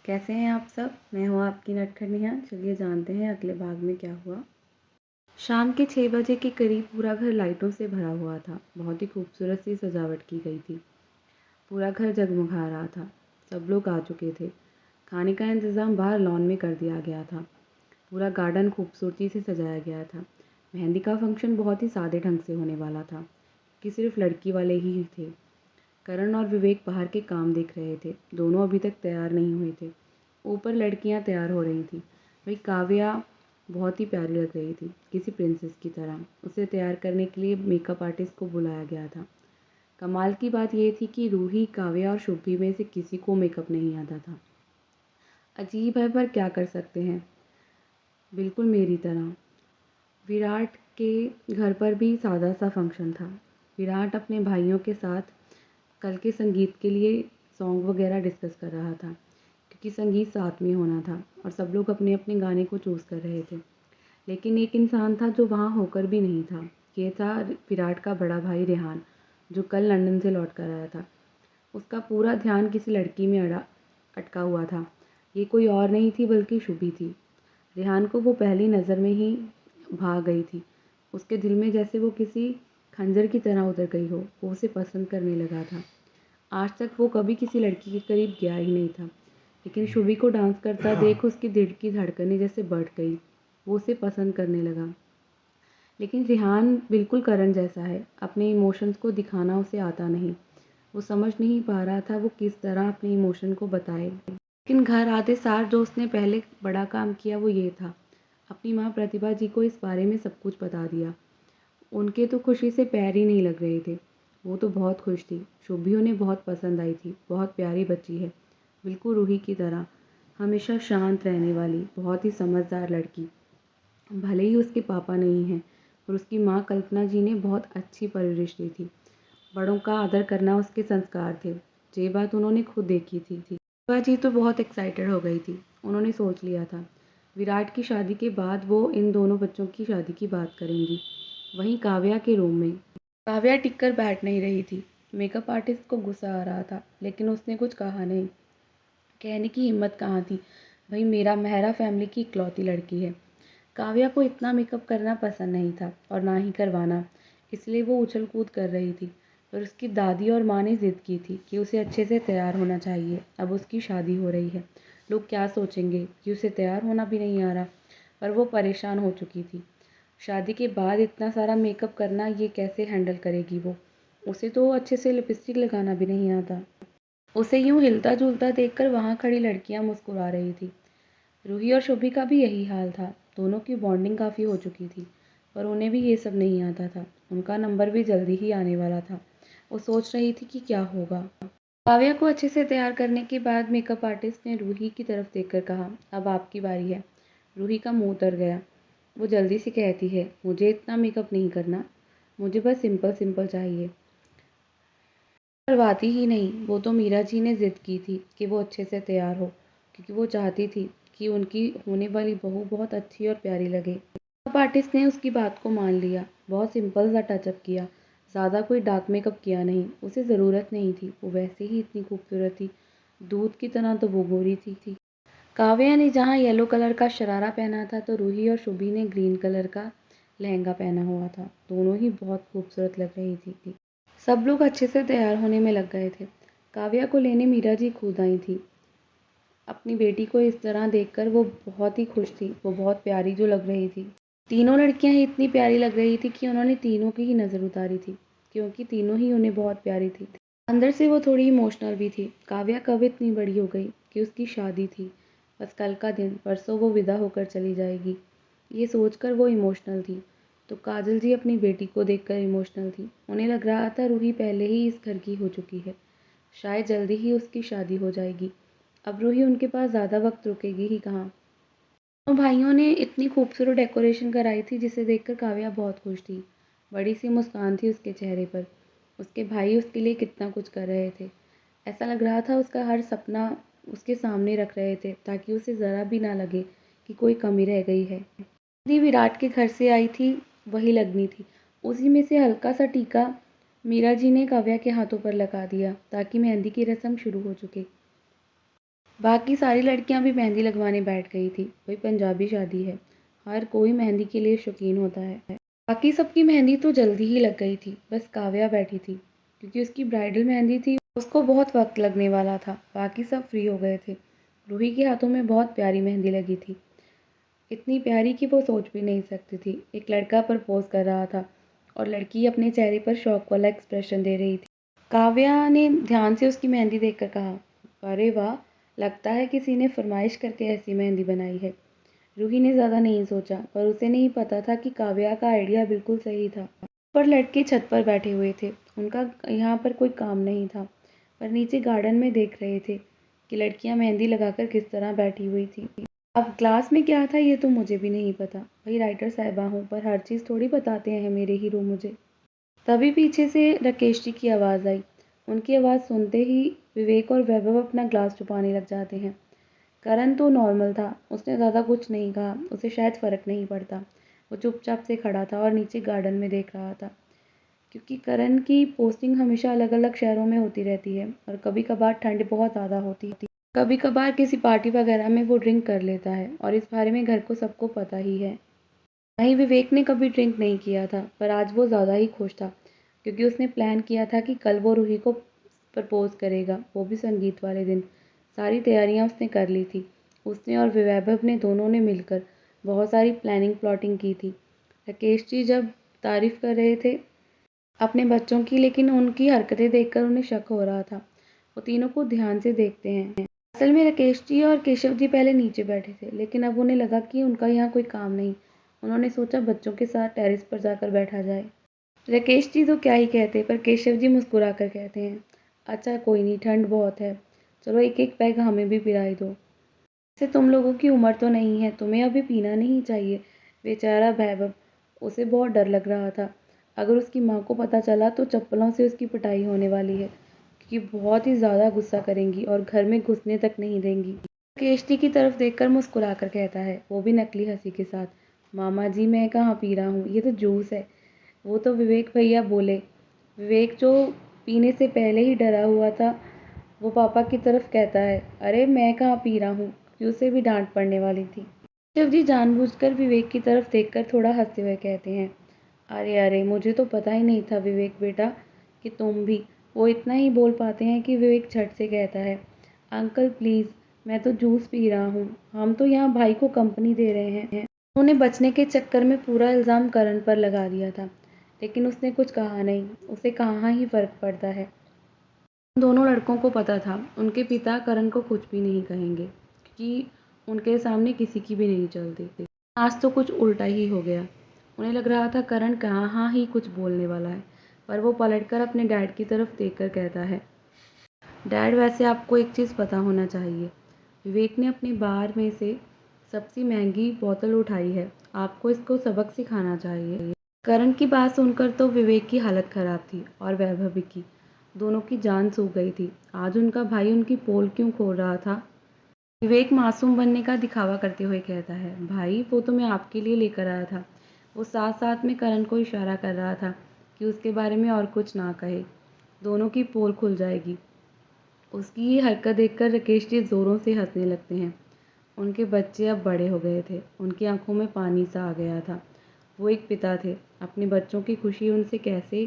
कैसे हैं आप सब? मैं हूँ आपकी नटखट। चलिए जानते हैं अगले भाग में क्या हुआ। शाम के 6 बजे के करीब पूरा घर लाइटों से भरा हुआ था। बहुत ही खूबसूरत सी सजावट की गई थी। पूरा घर जगमगा रहा था। सब लोग आ चुके थे। खाने का इंतज़ाम बाहर लॉन में कर दिया गया था। पूरा गार्डन खूबसूरती से सजाया गया था। मेहंदी का फंक्शन बहुत ही सादे ढंग से होने वाला था कि सिर्फ लड़की वाले ही थे। करण और विवेक बाहर के काम देख रहे थे। दोनों अभी तक तैयार नहीं हुए थे। ऊपर लड़कियां तैयार हो रही थीं। वही काव्या बहुत ही प्यारी लग रही थी, किसी प्रिंसेस की तरह। उसे तैयार करने के लिए मेकअप आर्टिस्ट को बुलाया गया था। कमाल की बात यह थी कि रूही, काव्या और शुभी में से किसी को मेकअप नहीं आता था। अजीब है पर क्या कर सकते हैं, बिल्कुल मेरी तरह। विराट के घर पर भी सादा सा फंक्शन था। विराट अपने भाइयों के साथ कल के संगीत के लिए सॉन्ग वगैरह डिस्कस कर रहा था, क्योंकि संगीत साथ में होना था और सब लोग अपने अपने गाने को चूज़ कर रहे थे। लेकिन एक इंसान था जो वहाँ होकर भी नहीं था। ये था विराट का बड़ा भाई रेहान, जो कल लंदन से लौट कर आया था। उसका पूरा ध्यान किसी लड़की में अटका हुआ था। ये कोई और नहीं थी बल्कि शुभी थी। रेहान को वो पहली नज़र में ही भा गई थी। उसके दिल में जैसे वो किसी खंजर की तरह उतर गई हो। वो उसे पसंद करने लगा था। आज तक वो कभी किसी लड़की के करीब गया ही नहीं था, लेकिन शुभी को डांस करता देख उसकी दिल की धड़कनें जैसे बढ़ गई। वो उसे पसंद करने लगा। लेकिन रेहान बिल्कुल करण जैसा है। अपने इमोशंस को दिखाना उसे आता नहीं। वो समझ नहीं पा रहा था वो किस तरह अपने इमोशन को बताए। लेकिन घर आते सार जो उसने पहले बड़ा काम किया वो ये था, अपनी माँ प्रतिभा जी को इस बारे में सब कुछ बता दिया। उनके तो खुशी से पैर ही नहीं लग रहे थे। वो तो बहुत खुश थी। शुभी उन्हें बहुत पसंद आई थी। बहुत प्यारी बच्ची है, बिल्कुल रूही की तरह। हमेशा शांत रहने वाली, बहुत ही समझदार लड़की। भले ही उसके पापा नहीं हैं, पर उसकी माँ कल्पना जी ने बहुत अच्छी परवरिश दी थी। बड़ों का आदर करना उसके संस्कार थे। ये बात उन्होंने खुद देखी थी। प्रतिभा जी तो बहुत एक्साइटेड हो गई थी। उन्होंने सोच लिया था विराट की शादी के बाद वो इन दोनों बच्चों की शादी की बात करेंगी। वहीं काव्या के रूम में काव्या टिक कर बैठ नहीं रही थी। मेकअप आर्टिस्ट को गुस्सा आ रहा था, लेकिन उसने कुछ कहा नहीं। कहने की हिम्मत कहाँ थी। भाई मेरा मेहरा फैमिली की इकलौती लड़की है। काव्या को इतना मेकअप करना पसंद नहीं था और ना ही करवाना, इसलिए वो उछल कूद कर रही थी। पर उसकी दादी और माँ ने ज़िद की थी कि उसे अच्छे से तैयार होना चाहिए। अब उसकी शादी हो रही है, लोग क्या सोचेंगे कि उसे तैयार होना भी नहीं आ रहा। पर वो परेशान हो चुकी थी। शादी के बाद इतना सारा मेकअप करना, ये कैसे हैंडल करेगी वो? उसे तो अच्छे से लिपस्टिक लगाना भी नहीं आता। उसे यूं हिलता झूलता देखकर वहाँ खड़ी लड़कियां मुस्कुरा रही थी। रूही और शुभी का भी यही हाल था। दोनों की बॉन्डिंग काफ़ी हो चुकी थी, पर उन्हें भी ये सब नहीं आता था। उनका नंबर भी जल्दी ही आने वाला था। वो सोच रही थी कि क्या होगा। काव्या को अच्छे से तैयार करने के बाद मेकअप आर्टिस्ट ने रूही की तरफ देखकर कहा, अब आपकी बारी है। रूही का मुंह उतर गया। वो जल्दी से कहती है, मुझे इतना मेकअप नहीं करना, मुझे बस सिंपल सिंपल चाहिए। करवाती ही नहीं। वो तो मीरा जी ने ज़िद की थी कि वो अच्छे से तैयार हो, क्योंकि वो चाहती थी कि उनकी होने वाली बहू बहुत अच्छी और प्यारी लगे। मेकअप आर्टिस्ट ने उसकी बात को मान लिया। बहुत सिंपल सा टचअप किया, ज़्यादा कोई डार्क मेकअप किया नहीं। उसे ज़रूरत नहीं थी, वो वैसे ही इतनी खूबसूरत थी। दूध की तरह तो वो गोरी थी। काव्या ने जहाँ येलो कलर का शरारा पहना था, तो रूही और शुभी ने ग्रीन कलर का लहंगा पहना हुआ था। दोनों ही बहुत खूबसूरत लग रही थी। सब लोग अच्छे से तैयार होने में लग गए थे। काव्या को लेने मीरा जी खुद आई थी। अपनी बेटी को इस तरह देखकर वो बहुत ही खुश थी। वो बहुत प्यारी जो लग रही थी। तीनों लड़कियां ही इतनी प्यारी लग रही थी कि उन्होंने तीनों की ही नज़र उतारी थी, क्योंकि तीनों ही उन्हें बहुत प्यारी थी। अंदर से वो थोड़ी इमोशनल भी थी। काव्या कब इतनी बड़ी हो गई कि उसकी शादी थी। बस कल का दिन, परसों वो विदा होकर चली जाएगी। ये सोचकर वो इमोशनल थी। तो काजल जी अपनी बेटी को देखकर इमोशनल थी। उन्हें लग रहा था रूही पहले ही इस घर की हो चुकी है, शायद जल्दी ही उसकी शादी हो जाएगी। अब रूही उनके पास ज़्यादा वक्त रुकेगी ही कहाँ। दोनों भाइयों ने इतनी खूबसूरत डेकोरेशन कराई थी, जिसे देखकर काव्या बहुत खुश थी। बड़ी सी मुस्कान थी उसके चेहरे पर। उसके भाई उसके लिए कितना कुछ कर रहे थे। ऐसा लग रहा था उसका हर सपना उसके सामने रख रहे थे, ताकि उसे ज़रा भी ना लगे कि कोई कमी रह गई है। मेहंदी विराट के घर से आई थी, वही लगनी थी। उसी में से हल्का सा टीका मीरा जी ने काव्या के हाथों पर लगा दिया, ताकि मेहंदी की रस्म शुरू हो चुके। बाकी सारी लड़कियां भी मेहंदी लगवाने बैठ गई थी। कोई पंजाबी शादी है, हर कोई मेहंदी के लिए शौकीन होता है। बाकी सबकी मेहंदी तो जल्दी ही लग गई थी, बस काव्या बैठी थी क्योंकि उसकी ब्राइडल मेहंदी थी, उसको बहुत वक्त लगने वाला था। बाकी सब फ्री हो गए थे। रूही के हाथों में बहुत प्यारी मेहंदी लगी थी, इतनी प्यारी कि वो सोच भी नहीं सकती थी। एक लड़का प्रपोज कर रहा था और लड़की अपने चेहरे पर शौक वाला एक्सप्रेशन दे रही थी। काव्या ने ध्यान से उसकी मेहंदी देखकर कहा, अरे वाह, लगता है किसी ने फरमाइश करके ऐसी मेहंदी बनाई है। रूही ने ज़्यादा नहीं सोचा, पर उसे नहीं पता था कि काव्या का आइडिया बिल्कुल सही था। पर लड़के छत पर बैठे हुए थे, उनका यहाँ पर कोई काम नहीं था, पर नीचे गार्डन में देख रहे थे कि लड़कियाँ मेहंदी लगाकर किस तरह बैठी हुई थी। अब क्लास में क्या था ये तो मुझे भी नहीं पता, भाई राइटर साहिबा हूँ, पर हर चीज़ थोड़ी बताते हैं मेरे हीरो मुझे। तभी पीछे से राकेश जी की आवाज़ आई। उनकी आवाज़ सुनते ही विवेक और वैभव अपना ग्लास छुपाने लग जाते हैं। करण तो नॉर्मल था, उसने ज़्यादा कुछ नहीं कहा, उसे शायद फ़र्क नहीं पड़ता। वो चुपचाप से खड़ा था और नीचे गार्डन में देख रहा था, क्योंकि करण की पोस्टिंग हमेशा अलग अलग शहरों में होती रहती है और कभी कभार ठंड बहुत ज़्यादा होती है, कभी कभार किसी पार्टी वगैरह में वो ड्रिंक कर लेता है और इस बारे में घर को सबको पता ही है। वहीं विवेक ने कभी ड्रिंक नहीं किया था, पर आज वो ज़्यादा ही खुश था क्योंकि उसने प्लान किया था कि कल वो रूही को प्रपोज करेगा, वो भी संगीत वाले दिन। सारी तैयारियां उसने कर ली थी। उसने और वैभव ने दोनों ने मिलकर बहुत सारी प्लानिंग प्लॉटिंग की थी। राकेश जी जब तारीफ कर रहे थे अपने बच्चों की, लेकिन उनकी हरकतें देखकर उन्हें शक हो रहा था। वो तीनों को ध्यान से देखते हैं। असल में राकेश जी और केशव जी पहले नीचे बैठे थे, लेकिन अब उन्हें लगा कि उनका यहाँ कोई काम नहीं। उन्होंने सोचा बच्चों के साथ टेरेस पर जाकर बैठा जाए। राकेश जी तो क्या ही कहते, पर केशव जी मुस्कुरा कर कहते हैं, अच्छा कोई नहीं, ठंड बहुत है, चलो एक एक पैग हमें भी पिलाई दो। वैसे तुम लोगों की उम्र तो नहीं है, तुम्हें अभी पीना नहीं चाहिए। बेचारा वैभव, उसे बहुत डर लग रहा था, अगर उसकी माँ को पता चला तो चप्पलों से उसकी पिटाई होने वाली है, क्योंकि बहुत ही ज़्यादा गुस्सा करेंगी और घर में घुसने तक नहीं देंगी। केशटी की तरफ देखकर मुस्कुरा कर कहता है, वो भी नकली हंसी के साथ, मामा जी मैं कहाँ पी रहा हूँ, ये तो जूस है। वो तो विवेक भैया बोले। विवेक जो पीने से पहले ही डरा हुआ था, वो पापा की तरफ कहता है, अरे मैं कहाँ पी रहा हूँ, क्यों से भी डांट पड़ने वाली थी। शिव जी जानबूझकर विवेक की तरफ देखकर थोड़ा हंसते हुए कहते हैं, अरे अरे मुझे तो पता ही नहीं था विवेक बेटा कि तुम भी। वो इतना ही बोल पाते हैं कि विवेक झट से कहता है, अंकल प्लीज़, मैं तो जूस पी रहा हूँ, हम तो यहाँ भाई को कंपनी दे रहे हैं। उन्होंने बचने के चक्कर में पूरा इल्ज़ाम करण पर लगा दिया था, लेकिन उसने कुछ कहा नहीं, उसे कहाँ ही फ़र्क पड़ता है। दोनों लड़कों को पता था उनके पिता करण को कुछ भी नहीं कहेंगे, क्योंकि उनके सामने किसी की भी नहीं चलती। आज तो कुछ उल्टा ही हो गया। उन्हें लग रहा था करण कहाँ ही कुछ बोलने वाला है, पर वो पलटकर अपने डैड की तरफ देखकर कहता है, डैड वैसे आपको एक चीज़ पता होना चाहिए, विवेक ने अपनी बार में से सबसे महंगी बोतल उठाई है, आपको इसको सबक सिखाना चाहिए। करण की बात सुनकर तो विवेक की हालत खराब थी और वैभवी की, दोनों की जान सूख गई थी। आज उनका भाई उनकी पोल क्यों खोल रहा था। विवेक मासूम बनने का दिखावा करते हुए कहता है, भाई वो तो मैं आपके लिए लेकर आया था। वो साथ साथ में करण को इशारा कर रहा था कि उसके बारे में और कुछ ना कहे, दोनों की पोल खुल जाएगी। उसकी ये हरकत देखकर राकेश जी ज़ोरों से हंसने लगते हैं। उनके बच्चे अब बड़े हो गए थे, उनकी आंखों में पानी सा आ गया था। वो एक पिता थे, अपने बच्चों की खुशी उनसे कैसे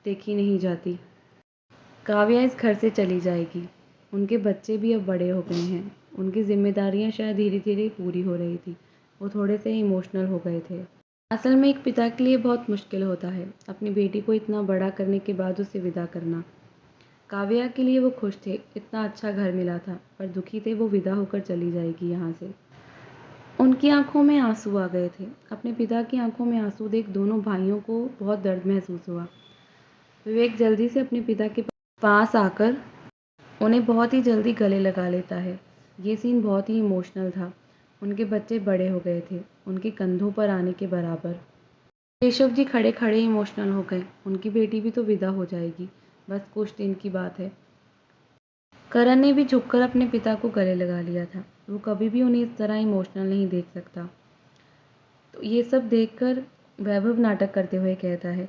देखी नहीं जाती। काव्या इस घर से चली जाएगी, उनके बच्चे भी अब बड़े हो गए हैं, उनकी जिम्मेदारियां शायद धीरे धीरे पूरी हो रही थी। वो थोड़े से इमोशनल हो गए थे। असल में एक पिता के लिए बहुत मुश्किल होता है अपनी बेटी को इतना बड़ा करने के बाद उसे विदा करना। काव्या के लिए वो खुश थे, इतना अच्छा घर मिला था, पर दुखी थे वो विदा होकर चली जाएगी यहाँ से। उनकी आंखों में आंसू आ गए थे। अपने पिता की आंखों में आंसू देख दोनों भाइयों को बहुत दर्द महसूस हुआ। विवेक जल्दी से अपने पिता के पास आकर उन्हें बहुत ही जल्दी गले लगा लेता है। ये सीन बहुत ही इमोशनल था। उनके बच्चे बड़े हो गए थे, उनके कंधों पर आने के बराबर। केशव जी खड़े खड़े इमोशनल हो गए, उनकी बेटी भी तो विदा हो जाएगी, बस कुछ दिन की बात है। करण ने भी झुककर अपने पिता को गले लगा लिया था। वो कभी भी उन्हें इस तरह इमोशनल नहीं देख सकता। तो ये सब देखकर वैभव नाटक करते हुए कहता है,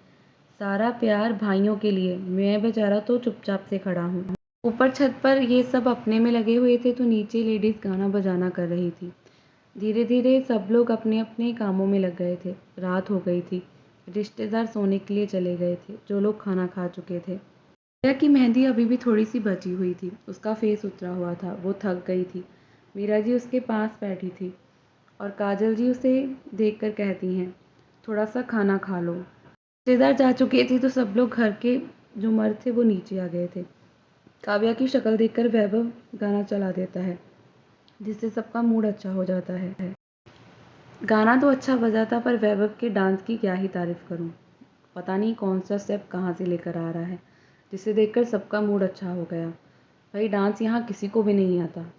सारा प्यार भाइयों के लिए, मैं बेचारा तो चुपचाप से खड़ा हूँ। ऊपर छत पर ये सब अपने में लगे हुए थे तो नीचे लेडीज़ गाना बजाना कर रही थी। धीरे-धीरे सब लोग अपने-अपने कामों में लग गए थे। रात हो गई थी। रिश्तेदार सोने के लिए चले गए थे, जो लोग खाना खा चुके थे। मीरा की मेहंदी अभी भी थोड़ी-सी बची हुई थी। उसका फेस उतरा हुआ था, वो थक गई थी। मीरा जी उसके पास बैठी थी और काजल जी उसे देखकर कहती हैं, थोड़ा-सा खाना खा लो। रिश्तेदार जा चुके थे तो सब लोग घर के जो मर्द थे वो नीचे आ गए थे। काव्या की शक्ल देखकर वैभव गाना चला देता है, जिससे सबका मूड अच्छा हो जाता है। गाना तो अच्छा बजा था पर वैभव के डांस की क्या ही तारीफ करूं। पता नहीं कौन सा स्टेप कहाँ से लेकर आ रहा है, जिसे देखकर सबका मूड अच्छा हो गया। भाई डांस यहाँ किसी को भी नहीं आता।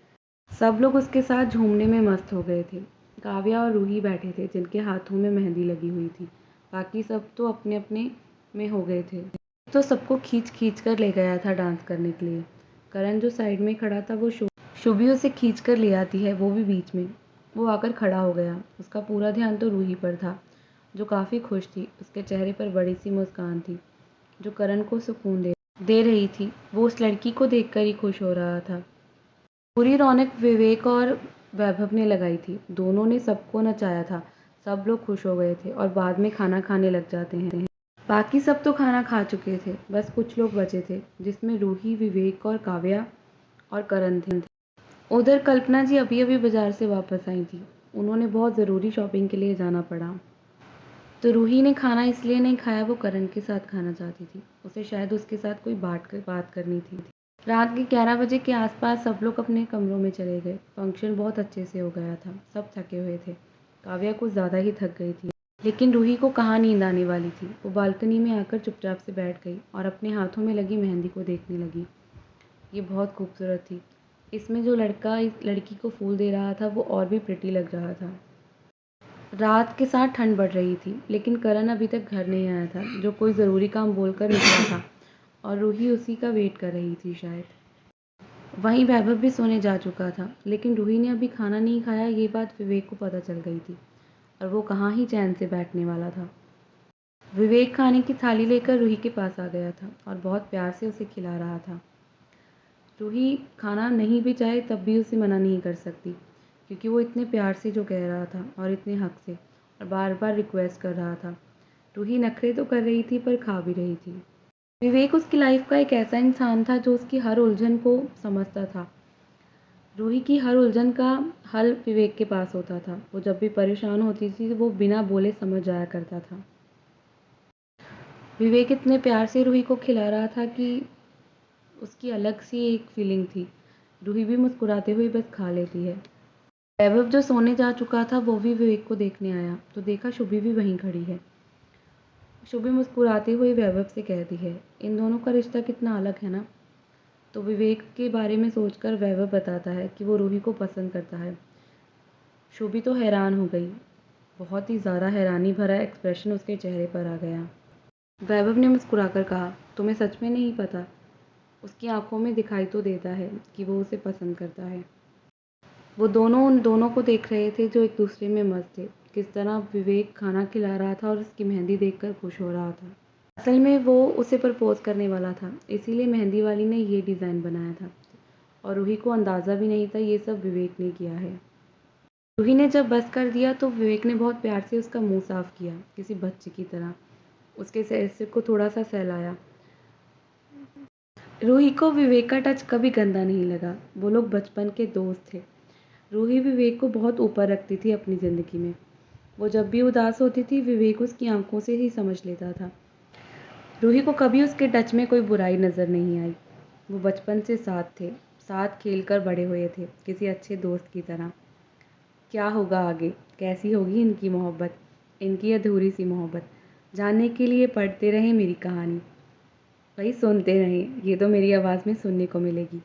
सब लोग उसके साथ झूमने में मस्त हो गए थे। काव्या और रूही बैठे थे जिनके हाथों में मेहंदी लगी हुई थी। बाकी सब तो अपने अपने में हो गए थे। तो सबको खींच खींच कर ले गया था डांस करने के लिए। करण जो साइड में खड़ा था वो शुभी उसे खींच कर ले आती है, वो भी बीच में। वो आकर खड़ा हो गया। उसका पूरा ध्यान तो रूही पर था, जो काफ़ी खुश थी। उसके चेहरे पर बड़ी सी मुस्कान थी, जो करण को सुकून दे रही थी। वो उस लड़की को देखकर ही खुश हो रहा था। पूरी रौनक विवेक और वैभव ने लगाई थी। दोनों ने सबको नचाया था। सब लोग खुश हो गए थे और बाद में खाना खाने लग जाते हैं। बाकी सब तो खाना खा चुके थे, बस कुछ लोग बचे थे, जिसमें रूही, विवेक और काव्या और करण थे। उधर कल्पना जी अभी-अभी बाजार से वापस आई थी। उन्होंने बहुत ज़रूरी शॉपिंग के लिए जाना पड़ा। तो रूही ने खाना इसलिए नहीं खाया, वो करण के साथ खाना चाहती थी। उसे शायद उसके साथ कोई बात करनी थी। रात के 11 बजे के आसपास सब लोग अपने कमरों में चले गए। फंक्शन बहुत अच्छे से हो गया था। सब थके हुए थे। काव्या कुछ ज़्यादा ही थक गई थी। लेकिन रूही को कहाँ नींद आने वाली थी। वो बालकनी में आकर चुपचाप से बैठ गई और अपने हाथों में लगी मेहंदी को देखने लगी। ये बहुत खूबसूरत थी। इसमें जो लड़का इस लड़की को फूल दे रहा था वो और भी प्रिटी लग रहा था। रात के साथ ठंड बढ़ रही थी, लेकिन करण अभी तक घर नहीं आया था, जो कोई ज़रूरी काम बोलकर निकला था और रूही उसी का वेट कर रही थी शायद। वहीं वैभव भी सोने जा चुका था, लेकिन रूही ने अभी खाना नहीं खाया, ये बात विवेक को पता चल गई थी और वो कहाँ ही चैन से बैठने वाला था। विवेक खाने की थाली लेकर रूही के पास आ गया था और बहुत प्यार से उसे खिला रहा था। रूही खाना नहीं भी चाहे तब भी उसे मना नहीं कर सकती, क्योंकि वो इतने प्यार से जो कह रहा था और इतने हक से और बार बार रिक्वेस्ट कर रहा था। रूही नखरे तो कर रही थी पर खा भी रही थी। विवेक उसकी लाइफ का एक ऐसा इंसान था जो उसकी हर उलझन को समझता था। रूही की हर उलझन का हल विवेक के पास होता था। वो जब भी परेशान होती थी तो वो बिना बोले समझ जाया करता था। विवेक इतने प्यार से रूही को खिला रहा था कि उसकी अलग सी एक फीलिंग थी। रूही भी मुस्कुराते हुए बस खा लेती है। वैभव जो सोने जा चुका था वो भी विवेक को देखने आया तो देखा शुभी भी वहीं खड़ी है। शुभी मुस्कुराते हुए वैभव से कहती है, इन दोनों का रिश्ता कितना अलग है ना। तो विवेक के बारे में सोचकर वैभव बताता है कि वो रूही को पसंद करता है। शुभी तो हैरान हो गई। बहुत ही ज़्यादा हैरानी भरा एक्सप्रेशन उसके चेहरे पर आ गया। वैभव ने मुस्कुराकर कहा, तुम्हें सच में नहीं पता? उसकी आंखों में दिखाई तो देता है कि वो उसे पसंद करता है। वो दोनों उन दोनों को देख रहे थे जो एक दूसरे में मस्त थे। किस तरह विवेक खाना खिला रहा था और उसकी मेहंदी देखकर खुश हो रहा था। असल में वो उसे प्रपोज करने वाला था, इसीलिए मेहंदी वाली ने ये डिज़ाइन बनाया था और रूही को अंदाज़ा भी नहीं था ये सब विवेक ने किया है। रूही ने जब बस कर दिया तो विवेक ने बहुत प्यार से उसका मुंह साफ किया, किसी बच्चे की तरह। उसके सिर को थोड़ा सा सहलाया। रूही को विवेक का टच कभी गंदा नहीं लगा। वो लोग बचपन के दोस्त थे। रूही विवेक को बहुत ऊपर रखती थी अपनी ज़िंदगी में। वो जब भी उदास होती थी विवेक उसकी आंखों से ही समझ लेता था। रूही को कभी उसके टच में कोई बुराई नज़र नहीं आई। वो बचपन से साथ थे, साथ खेलकर बड़े हुए थे, किसी अच्छे दोस्त की तरह। क्या होगा आगे, कैसी होगी इनकी मोहब्बत, इनकी अधूरी सी मोहब्बत, जानने के लिए पढ़ते रहें मेरी कहानी। भाई सुनते रहें, ये तो मेरी आवाज़ में सुनने को मिलेगी।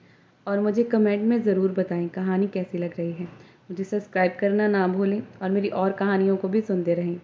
और मुझे कमेंट में ज़रूर बताएं कहानी कैसी लग रही है। मुझे सब्सक्राइब करना ना भूलें और मेरी और कहानियों को भी सुनते रहें।